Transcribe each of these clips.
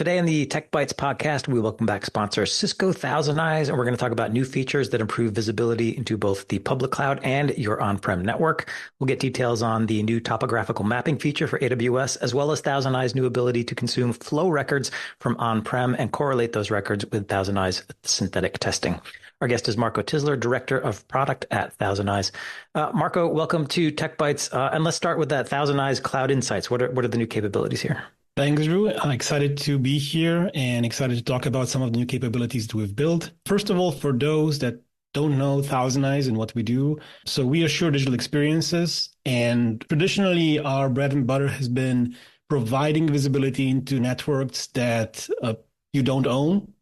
Today in the Tech Bytes podcast, we welcome back sponsor Cisco ThousandEyes, and we're going to talk about new features that improve visibility into both the public cloud and your on-prem network. We'll get details on the new topographical mapping feature for AWS, as well as ThousandEyes' new ability to consume flow records from on-prem and correlate those records with ThousandEyes synthetic testing. Our guest is Marco Tisler, Director of Product at ThousandEyes. Marco, welcome to Tech Bytes. And let's start with that ThousandEyes Cloud Insights. What are the new capabilities here? Thanks, Drew. I'm excited to be here and excited to talk about some of the new capabilities that we've built. First of all, for those that don't know ThousandEyes and what we do, so we assure digital experiences, and traditionally our bread and butter has been providing visibility into networks that you don't own,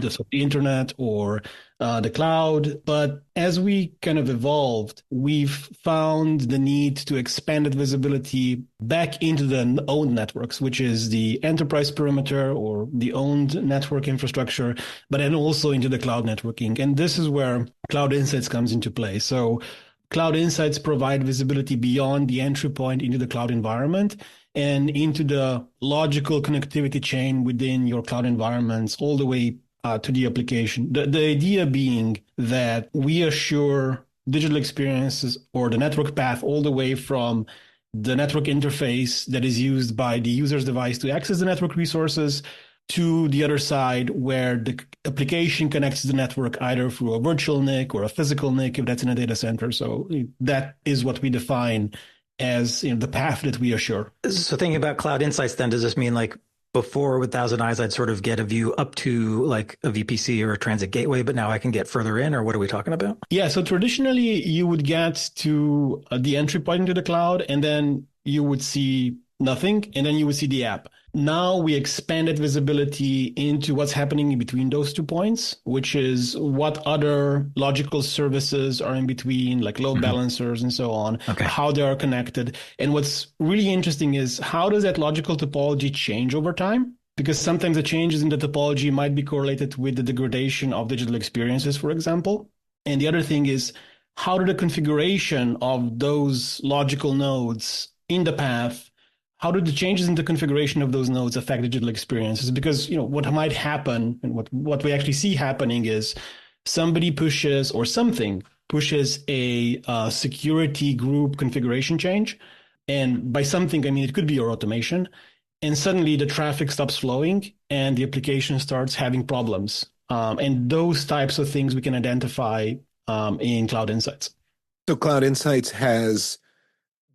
just the internet or the cloud. But as we kind of evolved, we've found the need to expand that visibility back into the owned networks, which is the enterprise perimeter or the owned network infrastructure, but then also into the cloud networking. And this is where Cloud Insights comes into play. So Cloud Insights provide visibility beyond the entry point into the cloud environment and into the logical connectivity chain within your cloud environments all the way to the application. The idea being that we assure digital experiences or the network path all the way from the network interface that is used by the user's device to access the network resources to the other side where the application connects to the network either through a virtual NIC or a physical NIC if that's in a data center. So that is what we define as the path that we assure. So thinking about Cloud Insights, then, does this mean like before with ThousandEyes, I'd sort of get a view up to like a VPC or a transit gateway, but now I can get further in, or what are we talking about? Yeah, so traditionally you would get to the entry point into the cloud and then you would see nothing and then you would see the app. Now we expanded visibility into what's happening in between those 2 points, which is what other logical services are in between, like load balancers and so on, how they are connected. And what's really interesting is how does that logical topology change over time? Because sometimes the changes in the topology might be correlated with the degradation of digital experiences, for example. And the other thing is how do the configuration of those logical nodes in the path, how do the changes in the configuration of those nodes affect digital experiences? Because what might happen and what we actually see happening is somebody pushes or something pushes a security group configuration change. And by something, I mean, it could be your automation. And suddenly the traffic stops flowing and the application starts having problems. And those types of things we can identify in Cloud Insights. So Cloud Insights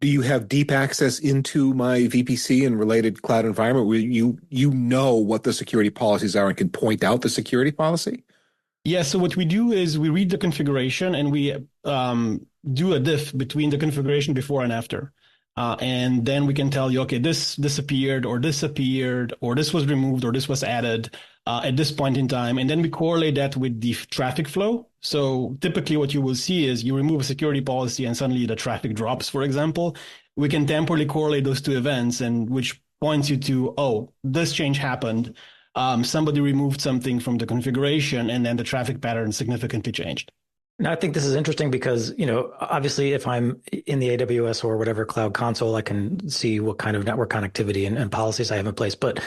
do you have deep access into my VPC and related cloud environment where you know what the security policies are and can point out the security policy? Yeah, so what we do is we read the configuration and we do a diff between the configuration before and after. And then we can tell you, okay, this disappeared or this appeared or this was removed or this was added at this point in time. And then we correlate that with the traffic flow. So typically what you will see is you remove a security policy and suddenly the traffic drops, for example. We can temporally correlate those two events and which points you to, oh, this change happened. Somebody removed something from the configuration and then the traffic pattern significantly changed. Now, I think this is interesting because, obviously if I'm in the AWS or whatever cloud console, I can see what kind of network connectivity and policies I have in place. But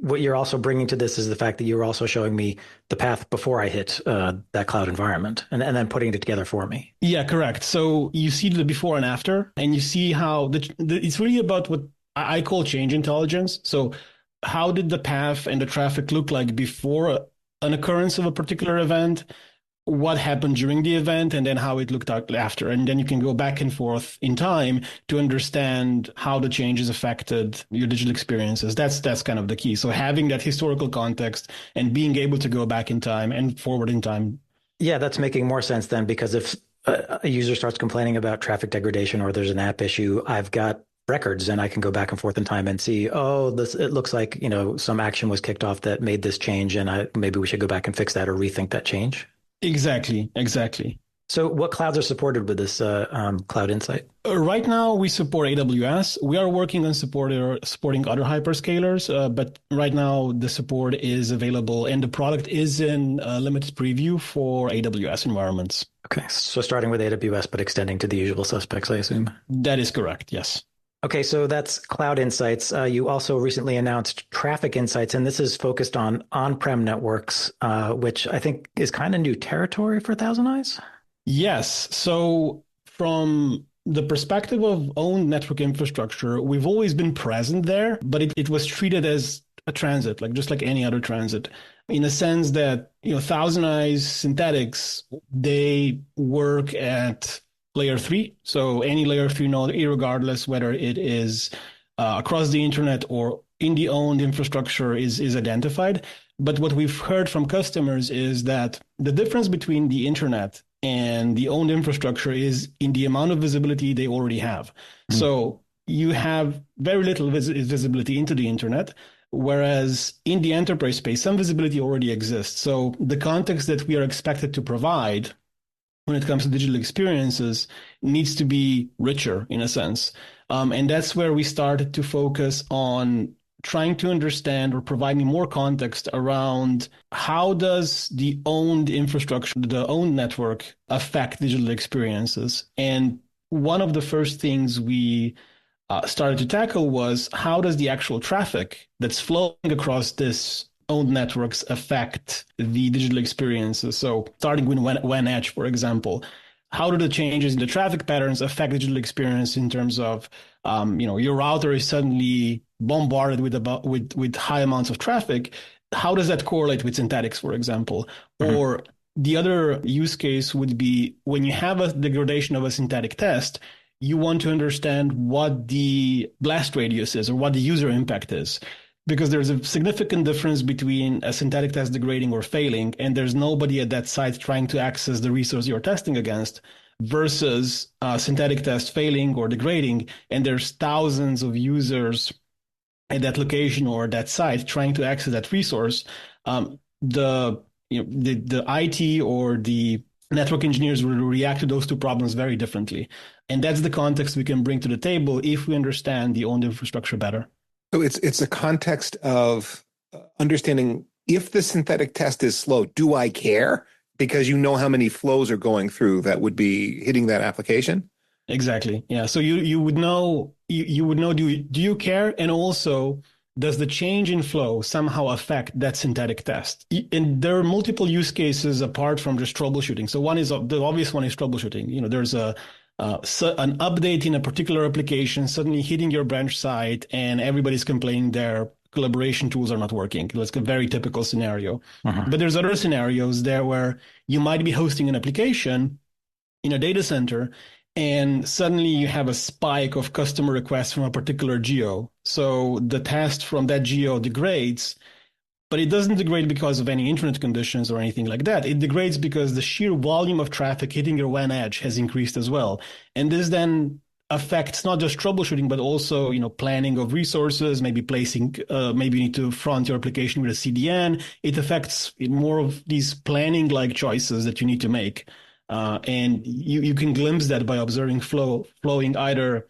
what you're also bringing to this is the fact that you're also showing me the path before I hit that cloud environment and then putting it together for me. Yeah, correct. So you see the before and after, and you see how it's really about what I call change intelligence. So how did the path and the traffic look like before an occurrence of a particular event? What happened during the event and then how it looked out after. And then you can go back and forth in time to understand how the changes affected your digital experiences. That's kind of the key. So having that historical context and being able to go back in time and forward in time. Yeah, that's making more sense then, because if a user starts complaining about traffic degradation or there's an app issue, I've got records and I can go back and forth in time and see, it looks like, some action was kicked off that made this change and maybe we should go back and fix that or rethink that change. Exactly. So what clouds are supported with this Cloud Insight? Right now, we support AWS. We are working on supporting other hyperscalers, but right now the support is available and the product is in limited preview for AWS environments. Okay, so starting with AWS, but extending to the usual suspects, I assume? That is correct, yes. Okay, so that's Cloud Insights. You also recently announced Traffic Insights, and this is focused on on-prem networks, which I think is kind of new territory for Thousand Eyes. Yes. So from the perspective of owned network infrastructure, we've always been present there, but it was treated as a transit, like just like any other transit, in the sense that, Thousand Eyes synthetics, they work at layer three. So any layer three node, irregardless whether it is across the internet or in the owned infrastructure is identified. But what we've heard from customers is that the difference between the internet and the owned infrastructure is in the amount of visibility they already have. Mm. So you have very little visibility into the internet, whereas in the enterprise space, some visibility already exists. So the context that we are expected to provide when it comes to digital experiences needs to be richer in a sense. And that's where we started to focus on trying to understand or providing more context around how does the owned infrastructure, the owned network affect digital experiences. And one of the first things we started to tackle was how does the actual traffic that's flowing across this owned networks affect the digital experiences. So starting with WAN edge, for example, how do the changes in the traffic patterns affect digital experience in terms of, your router is suddenly bombarded with high amounts of traffic. How does that correlate with synthetics, for example? Mm-hmm. Or the other use case would be when you have a degradation of a synthetic test, you want to understand what the blast radius is or what the user impact is. Because there's a significant difference between a synthetic test degrading or failing, and there's nobody at that site trying to access the resource you're testing against, versus a synthetic test failing or degrading, and there's thousands of users at that location or that site trying to access that resource. The IT or the network engineers will react to those two problems very differently. And that's the context we can bring to the table if we understand the owned infrastructure better. So it's a context of understanding if the synthetic test is slow, do I care? Because you know how many flows are going through that would be hitting that application? Exactly. Yeah. So you would know do you care? And also, does the change in flow somehow affect that synthetic test? And there are multiple use cases apart from just troubleshooting. So the obvious one is troubleshooting. There's an update in a particular application suddenly hitting your branch site and everybody's complaining their collaboration tools are not working. That's a very typical scenario. Uh-huh. But there's other scenarios there where you might be hosting an application in a data center and suddenly you have a spike of customer requests from a particular geo. So the test from that geo degrades, but it doesn't degrade because of any internet conditions or anything like that. It degrades because the sheer volume of traffic hitting your WAN edge has increased as well. And this then affects not just troubleshooting, but also, planning of resources, maybe maybe you need to front your application with a CDN. It affects more of these planning-like choices that you need to make. And you can glimpse that by observing flowing either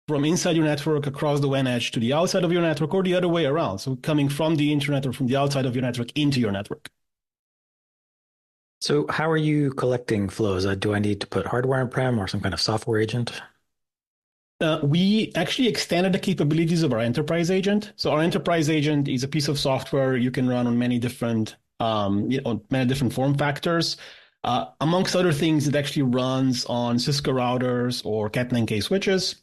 from inside your network across the WAN edge to the outside of your network or the other way around. So coming from the internet or from the outside of your network into your network. So how are you collecting flows? Do I need to put hardware on-prem or some kind of software agent? We actually extended the capabilities of our enterprise agent. So our enterprise agent is a piece of software you can run on many different form factors. Amongst other things, it actually runs on Cisco routers or Cat9K switches.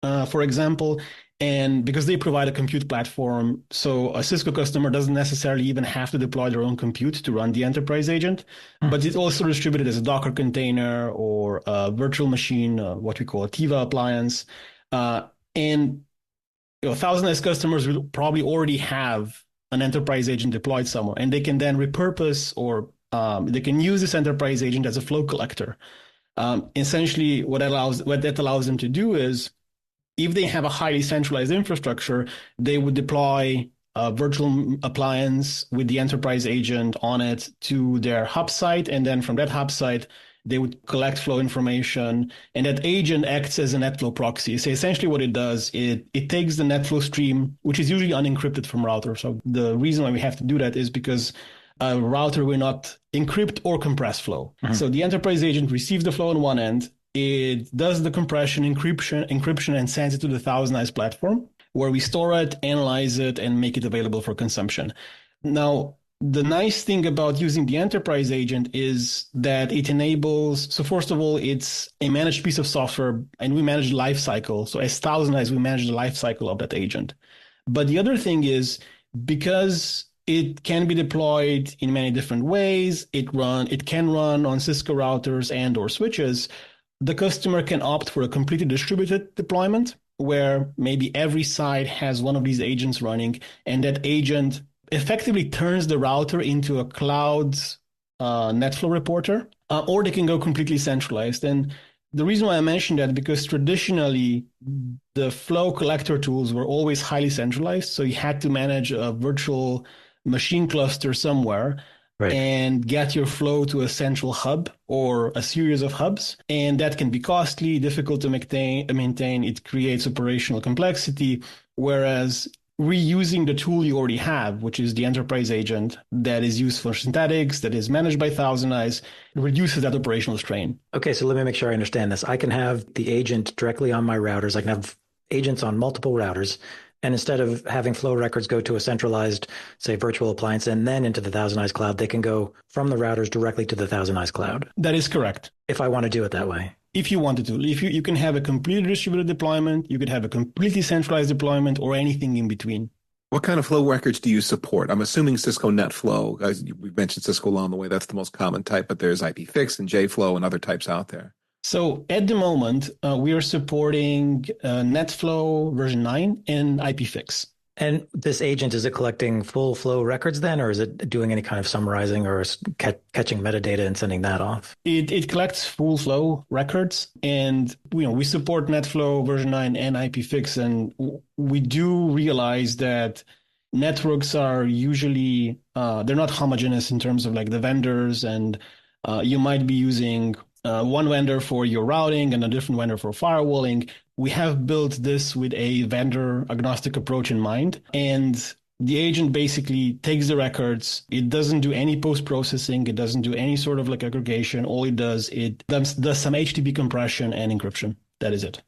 For example, and because they provide a compute platform, so a Cisco customer doesn't necessarily even have to deploy their own compute to run the enterprise agent, but it's also distributed as a Docker container or a virtual machine, what we call a Tiva appliance. And ThousandEyes customers will probably already have an enterprise agent deployed somewhere, and they can then repurpose or they can use this enterprise agent as a flow collector. Essentially, what that allows them to do is, if they have a highly centralized infrastructure, they would deploy a virtual appliance with the enterprise agent on it to their hub site. And then from that hub site, they would collect flow information. And that agent acts as a NetFlow proxy. So essentially what it does, it takes the NetFlow stream, which is usually unencrypted from router. So the reason why we have to do that is because a router will not encrypt or compress flow. Mm-hmm. So the enterprise agent receives the flow on one end, It does the compression, encryption, and sends it to the ThousandEyes platform, where we store it, analyze it, and make it available for consumption. Now, the nice thing about using the enterprise agent is that it enables, so first of all, it's a managed piece of software, and we manage the life cycle. So as ThousandEyes, we manage the life cycle of that agent. But the other thing is, because it can be deployed in many different ways, it can run on Cisco routers and or switches, the customer can opt for a completely distributed deployment, where maybe every site has one of these agents running, and that agent effectively turns the router into a cloud NetFlow reporter, or they can go completely centralized. And the reason why I mentioned that, because traditionally the flow collector tools were always highly centralized. So you had to manage a virtual machine cluster somewhere, right, and get your flow to a central hub or a series of hubs. And that can be costly, difficult to maintain. It creates operational complexity. Whereas reusing the tool you already have, which is the enterprise agent that is used for synthetics, that is managed by ThousandEyes, it reduces that operational strain. Okay, so let me make sure I understand this. I can have the agent directly on my routers. I can have agents on multiple routers. And instead of having flow records go to a centralized, say, virtual appliance and then into the ThousandEyes cloud, they can go from the routers directly to the ThousandEyes cloud. That is correct. If I want to do it that way. If you wanted to. If you can have a completely distributed deployment, you could have a completely centralized deployment, or anything in between. What kind of flow records do you support? I'm assuming Cisco NetFlow. We mentioned Cisco along the way. That's the most common type, but there's IPFix and JFlow and other types out there. So at the moment, we are supporting NetFlow version 9 and IPFix. And this agent, is it collecting full flow records then, or is it doing any kind of summarizing or catching metadata and sending that off? It collects full flow records, and we support NetFlow version 9 and IPFix, and we do realize that networks are usually they're not homogeneous in terms of like the vendors, and you might be using one vendor for your routing and a different vendor for firewalling. We have built this with a vendor agnostic approach in mind, and the agent basically takes the records. It doesn't do any post-processing. It doesn't do any sort of like aggregation. All it does some HTTP compression and encryption. That is it.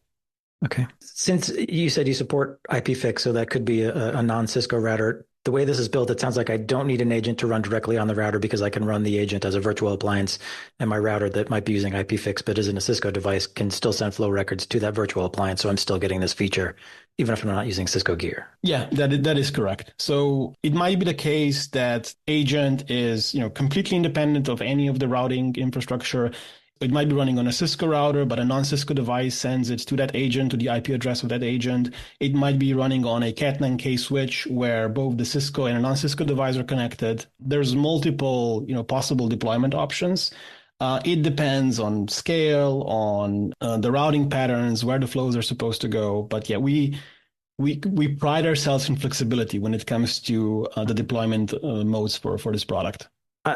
Okay. Since you said you support IPFix, so that could be a non-Cisco router. The way this is built, it sounds like I don't need an agent to run directly on the router, because I can run the agent as a virtual appliance, and my router that might be using IPFix but isn't a Cisco device can still send flow records to that virtual appliance. So I'm still getting this feature, even if I'm not using Cisco gear. Yeah, that is correct. So it might be the case that agent is completely independent of any of the routing infrastructure. It might be running on a Cisco router, but a non-Cisco device sends it to that agent, to the IP address of that agent. It might be running on a Cat9K switch where both the Cisco and a non-Cisco device are connected. There's multiple, possible deployment options. It depends on scale, on the routing patterns, where the flows are supposed to go. But yeah, we pride ourselves in flexibility when it comes to the deployment modes for this product.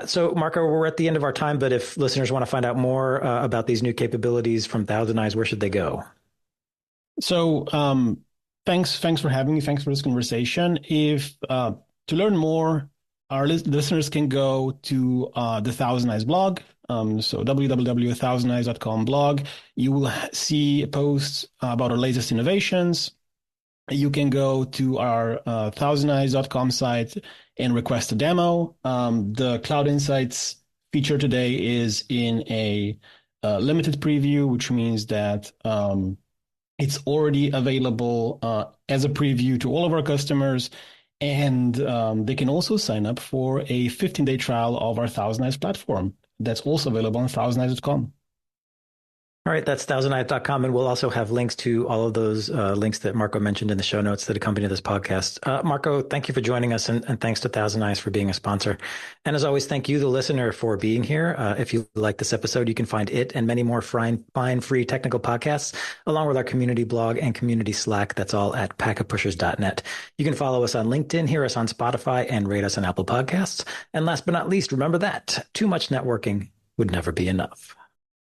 So, Marco, we're at the end of our time, but if listeners want to find out more about these new capabilities from ThousandEyes, where should they go? So, thanks for having me. Thanks for this conversation. If to learn more, our listeners can go to the ThousandEyes blog. So www.thousandeyes.com blog. You will see posts about our latest innovations. You can go to our thousandeyes.com site and request a demo. The Cloud Insights feature today is in a limited preview, which means that it's already available as a preview to all of our customers. And they can also sign up for a 15-day trial of our ThousandEyes platform. That's also available on thousandeyes.com. All right, that's thousandeyes.com, and we'll also have links to all of those links that Marco mentioned in the show notes that accompany this podcast. Marco, thank you for joining us, and thanks to ThousandEyes for being a sponsor. And as always, thank you, the listener, for being here. If you like this episode, you can find it and many more fine free technical podcasts, along with our community blog and community Slack. That's all at packetpushers.net. You can follow us on LinkedIn, hear us on Spotify, and rate us on Apple Podcasts. And last but not least, remember that too much networking would never be enough.